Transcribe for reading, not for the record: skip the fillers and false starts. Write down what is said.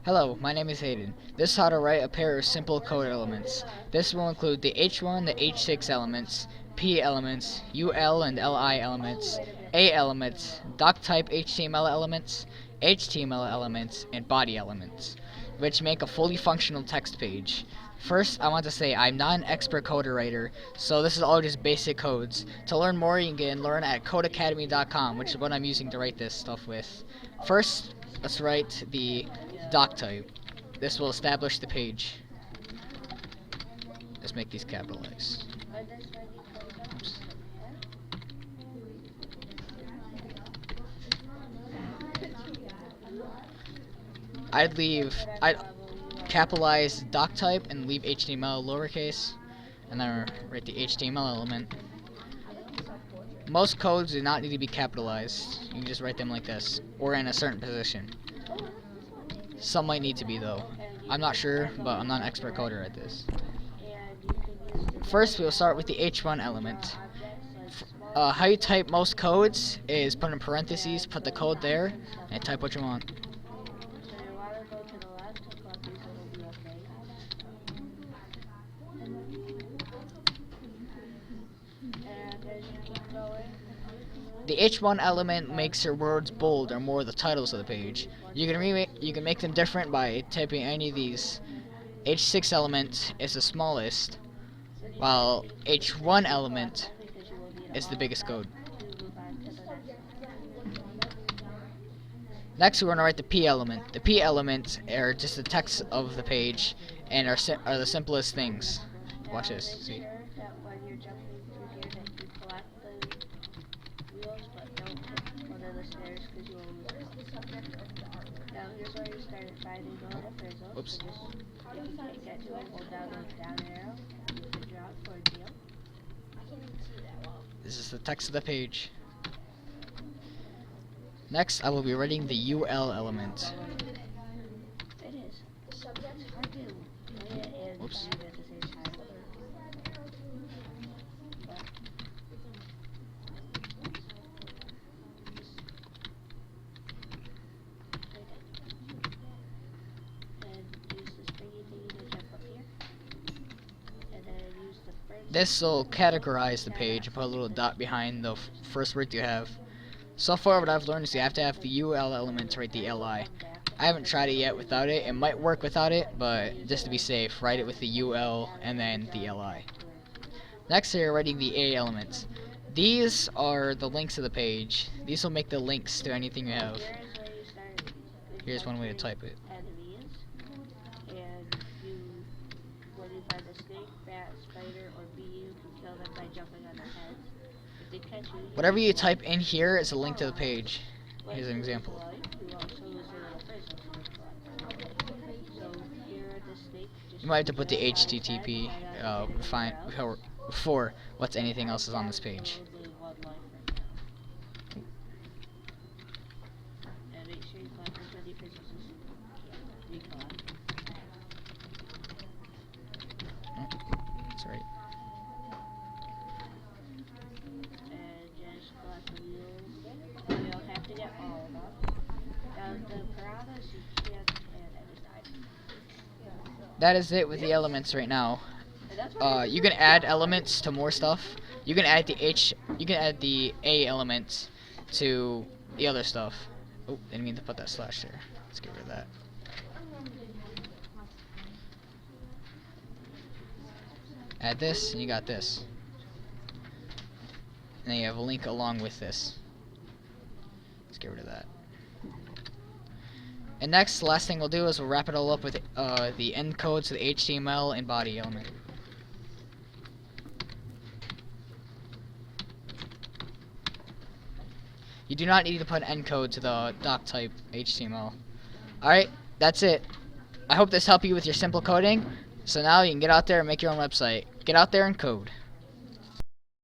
Hello, my name is Haydin. This is how to write a pair of simple code elements. This will include the H1, the H6 elements, P elements, UL and LI elements, A elements, doc type HTML elements, HTML elements, and body elements, which make a fully functional text page. First, I want to say I'm not an expert coder writer, so this is all just basic codes. To learn more, you can learn at codeacademy.com, which is what I'm using to write this stuff with. First, let's write the doc type. This will establish the page. Let's make these capitalized. Oops. I'd capitalize doc type and leave HTML lowercase, and then write the HTML element. Most codes do not need to be capitalized. You can just write them like this, or in a certain position. Some might need to be though. I'm not sure, but I'm not an expert coder at this. First, we'll start with the H1 element. How you type most codes is put in parentheses, put the code there, and type what you want. The H1 element makes your words bold or more the titles of the page. You can make them different by typing any of these. H6 element is the smallest, while H1 element is the biggest code. Next, we're going to write the P element. The P elements are just the text of the page and are the simplest things. Watch this. See. Oops. This is the text of the page. Next, I will be writing the UL element. Oops. This will categorize the page and put a little dot behind the first word you have. So far what I've learned is you have to have the UL element to write the LI. I haven't tried it yet without it. It might work without it, but just to be safe, write it with the UL and then the LI. Next, you're writing the A elements. These are the links of the page. These will make the links to anything you have. Here's one way to type it. Whatever you type in here is a link to the page. Here's an example. You might have to put the HTTP before what's anything else is on this page. That's right. That is it with the elements right now. You can add elements to more stuff. You can add the A elements to the other stuff. Oh, didn't mean to put that slash there. Let's get rid of that. Add this, and you got this. And then you have a link along with this. Let's get rid of that. And next, the last thing we'll do is we'll wrap it all up with the end codes to the HTML and body element. You do not need to put an end code to the doc type HTML. Alright, that's it. I hope this helped you with your simple coding. So now you can get out there and make your own website. Get out there and code.